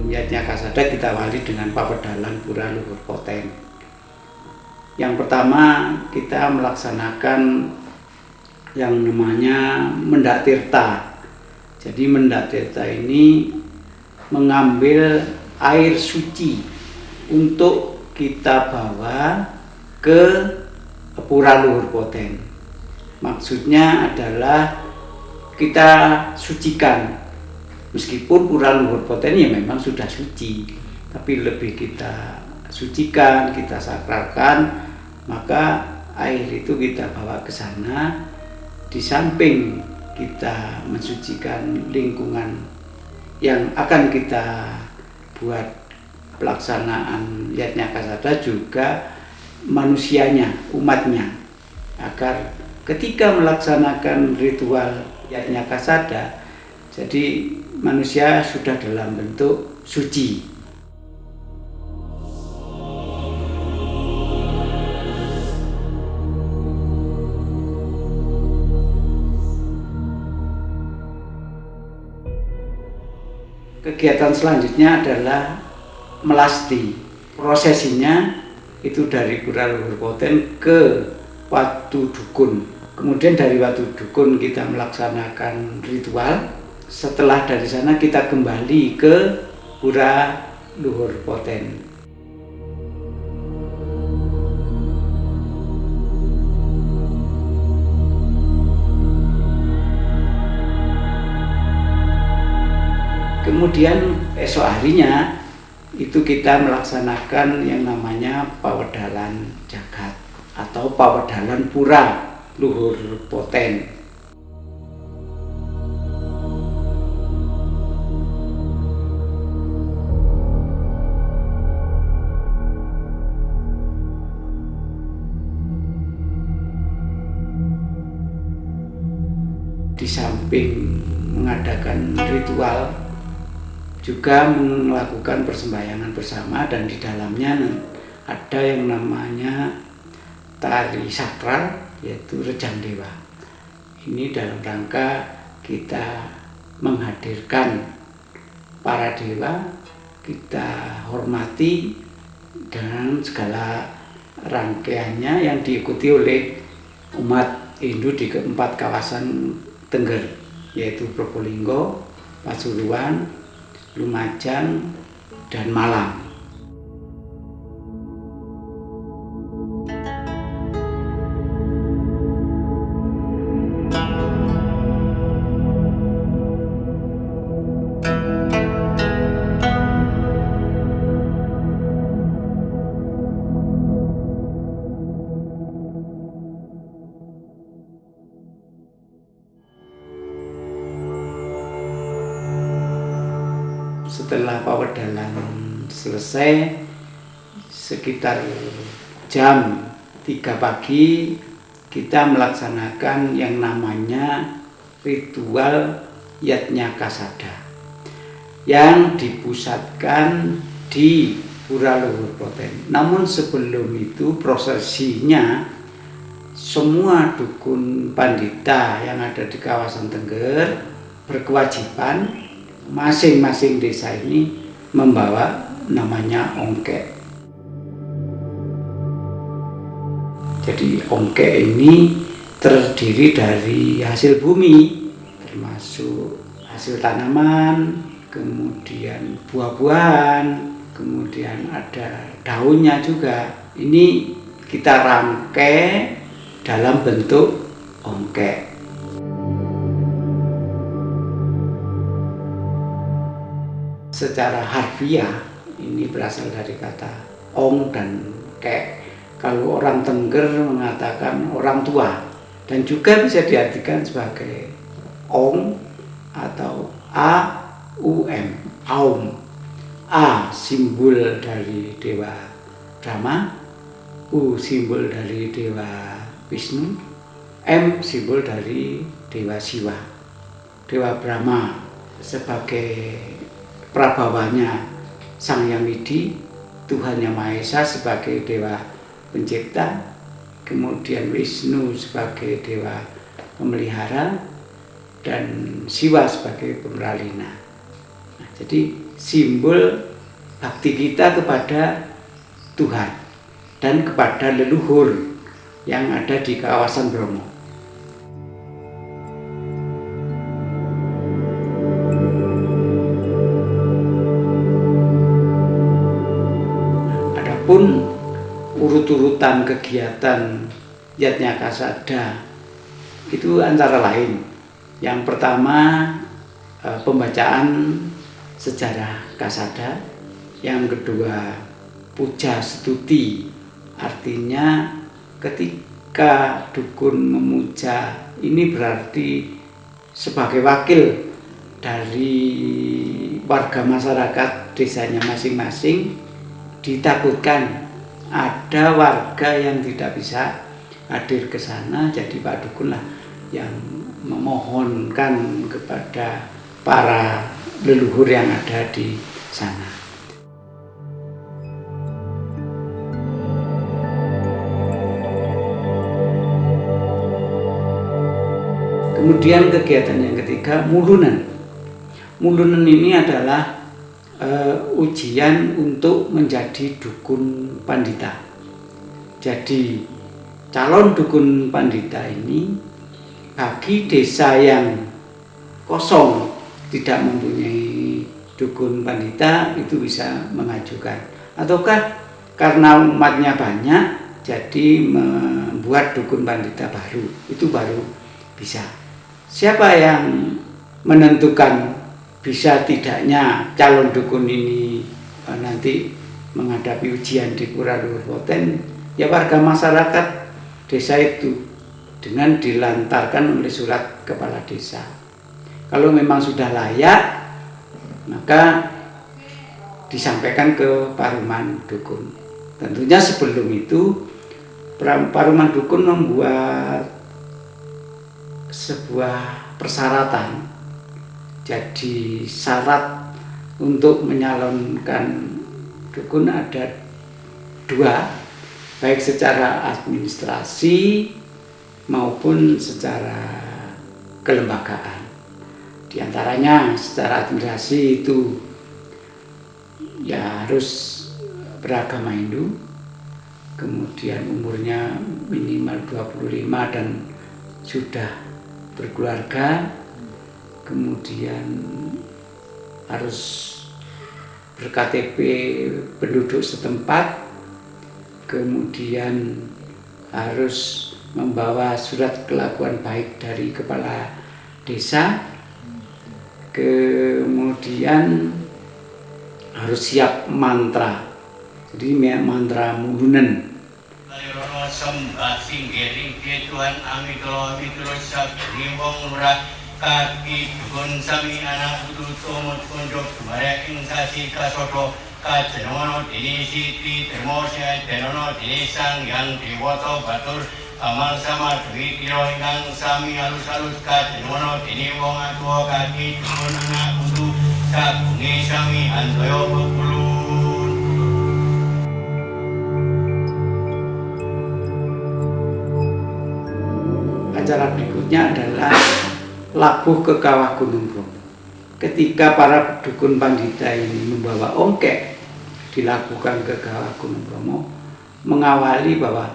Yatnyakasada kita awali dengan pawedalan pura luhur poten. Yang pertama kita melaksanakan yang namanya mendak tirta. Jadi mendak tirta ini mengambil air suci untuk kita bawa ke pura luhur poten. Maksudnya adalah kita sucikan. Meskipun pura luhur poten ya memang sudah suci, tapi lebih kita sucikan, kita sakralkan, maka air itu kita bawa ke sana. Di samping kita mensucikan lingkungan yang akan kita buat pelaksanaan Yatnyakasada, juga manusianya, umatnya, agar ketika melaksanakan ritual Yatnyakasada, jadi manusia sudah dalam bentuk suci. Kegiatan selanjutnya adalah melasti. Prosesinya itu dari pura luhur poten ke Watu Dukun. Kemudian dari Watu Dukun kita melaksanakan ritual. Setelah dari sana kita kembali ke pura luhur poten. Kemudian esok harinya itu kita melaksanakan yang namanya pawedalan jagat atau pawedalan pura luhur poten. Di samping mengadakan ritual, juga melakukan persembahyangan bersama, dan di dalamnya ada yang namanya tari sakral, yaitu Rejang Dewa. Ini dalam rangka kita menghadirkan para dewa, kita hormati dengan segala rangkaiannya yang diikuti oleh umat Hindu di keempat kawasan Tengger, yaitu Probolinggo, Pasuruan, Lumajang, dan Malang. Setelah pawedalan selesai, sekitar jam 3 pagi kita melaksanakan yang namanya ritual Yatnyakasada yang dipusatkan di pura luhur poten. Namun sebelum itu prosesinya semua dukun pandita yang ada di kawasan Tengger berkewajiban masing-masing desa ini membawa namanya ongkek. Jadi ongkek ini terdiri dari hasil bumi, termasuk hasil tanaman, kemudian buah-buahan, kemudian ada daunnya juga. Ini kita rangkai dalam bentuk ongkek. Secara harfiah ini berasal dari kata ong dan kek. Kalau orang Tengger mengatakan orang tua, dan juga bisa diartikan sebagai Om atau AUM, Aum. A simbol dari Dewa Brahma, U simbol dari Dewa Wisnu, M simbol dari Dewa Siwa. Dewa Brahma sebagai prabawanya Sang Hyang Widi, Tuhan Yang Maha Esa sebagai Dewa Pencipta, kemudian Wisnu sebagai Dewa Pemelihara, dan Siwa sebagai Pemeralina. Nah, jadi simbol bakti kita kepada Tuhan dan kepada leluhur yang ada di kawasan Bromo. Adapun urut-urutan kegiatan Yatnyakasada itu antara lain, yang pertama pembacaan sejarah Kasada, yang kedua puja stuti, artinya ketika dukun memuja ini berarti sebagai wakil dari warga masyarakat desanya masing-masing, ditakutkan ada warga yang tidak bisa hadir ke sana, jadi Pak Dukun lah yang memohonkan kepada para leluhur yang ada di sana. Kemudian kegiatan yang ketiga, mulunan. Mulunan ini adalah ujian untuk menjadi dukun pandita. Jadi calon dukun pandita ini bagi desa yang kosong, tidak mempunyai dukun pandita, itu bisa mengajukan. Ataukah karena umatnya banyak, jadi membuat dukun pandita baru, itu baru bisa. Siapa yang menentukan bisa tidaknya calon dukun ini nanti menghadapi ujian di Pura Luhur Poten? Ya warga masyarakat desa itu, dengan dilantarkan oleh surat kepala desa. Kalau memang sudah layak, maka disampaikan ke Paruman Dukun. Tentunya sebelum itu Paruman Dukun membuat sebuah persyaratan. Jadi syarat untuk menyalonkan dukun ada dua, baik secara administrasi maupun secara kelembagaan. Di antaranya secara administrasi itu ya harus beragama Hindu, kemudian umurnya minimal 25 dan sudah berkeluarga, kemudian harus ber-KTP penduduk setempat, kemudian harus membawa surat kelakuan baik dari kepala desa, kemudian harus siap mantra, jadi mantra mulunan. Kaki dukun sami anak budu tomot konjok marek insasi kasoto kacenono dini siti termosya tenono dini sang yang diwoto batur amal sama dwi kiro ingkang sami halus-halus kacenono dini wong atuo kaki dukun anak budu sabungi sami antoyo bubulun. Acara berikutnya adalah labuh ke kawah Gunung Bromo. Ketika para dukun pandita ini membawa ongkek dilakukan ke kawah Gunung Bromo, mengawali bahwa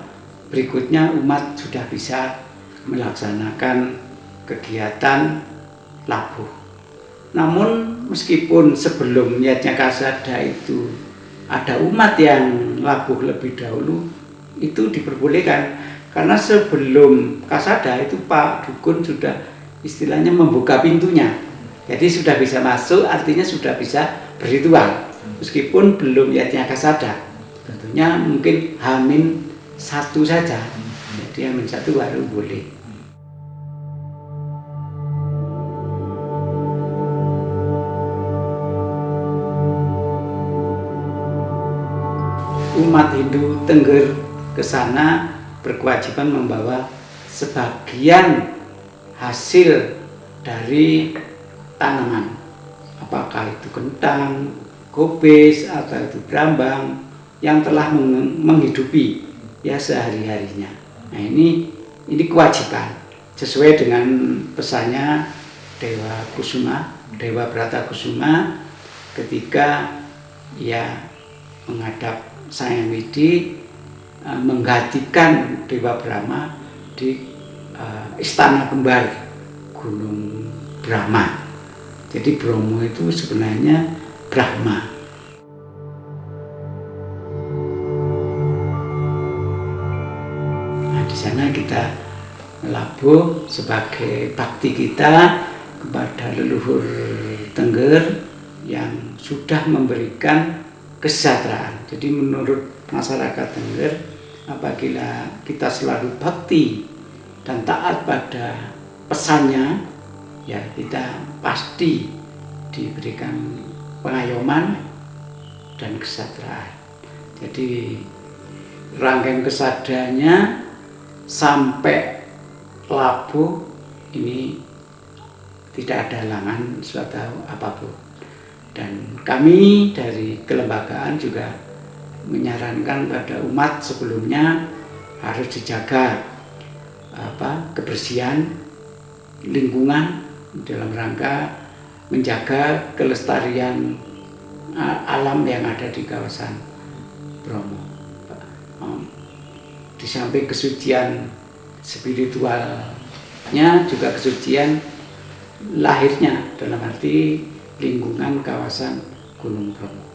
berikutnya umat sudah bisa melaksanakan kegiatan labuh. Namun meskipun sebelum Yatnyakasada itu ada umat yang labuh lebih dahulu, itu diperbolehkan, karena sebelum Kasada itu Pak Dukun sudah istilahnya membuka pintunya, jadi sudah bisa masuk, artinya sudah bisa berritual meskipun belum Yatnyakasada. Tentunya mungkin H-1 saja, jadi H-1 baru boleh. umat Hindu Tengger ke sana berkewajiban membawa sebagian hasil dari tanaman, apakah itu kentang, kubis, atau itu brambang yang telah menghidupi ya sehari-harinya. Nah, ini kewajiban sesuai dengan pesannya Dewa Brata Kusuma ketika ia menghadap Sang Hyang Widi menggantikan Dewa Brahma di istana kembar Gunung Brahma. Jadi Bromo itu sebenarnya Brahma. Nah, di sana kita melabuh sebagai bakti kita kepada leluhur Tengger yang sudah memberikan kesejahteraan. Jadi menurut masyarakat Tengger, apabila kita selalu bakti dan taat pada pesannya, ya kita pasti diberikan pengayoman dan kesejahteraan. Jadi rangkaian kesadanya sampai labuh ini tidak ada halangan suatu apapun. Dan kami dari kelembagaan juga menyarankan pada umat sebelumnya harus dijaga kebersihan lingkungan dalam rangka menjaga kelestarian alam yang ada di kawasan Bromo. Di samping kesucian spiritualnya juga kesucian lahirnya dalam arti lingkungan kawasan Gunung Bromo.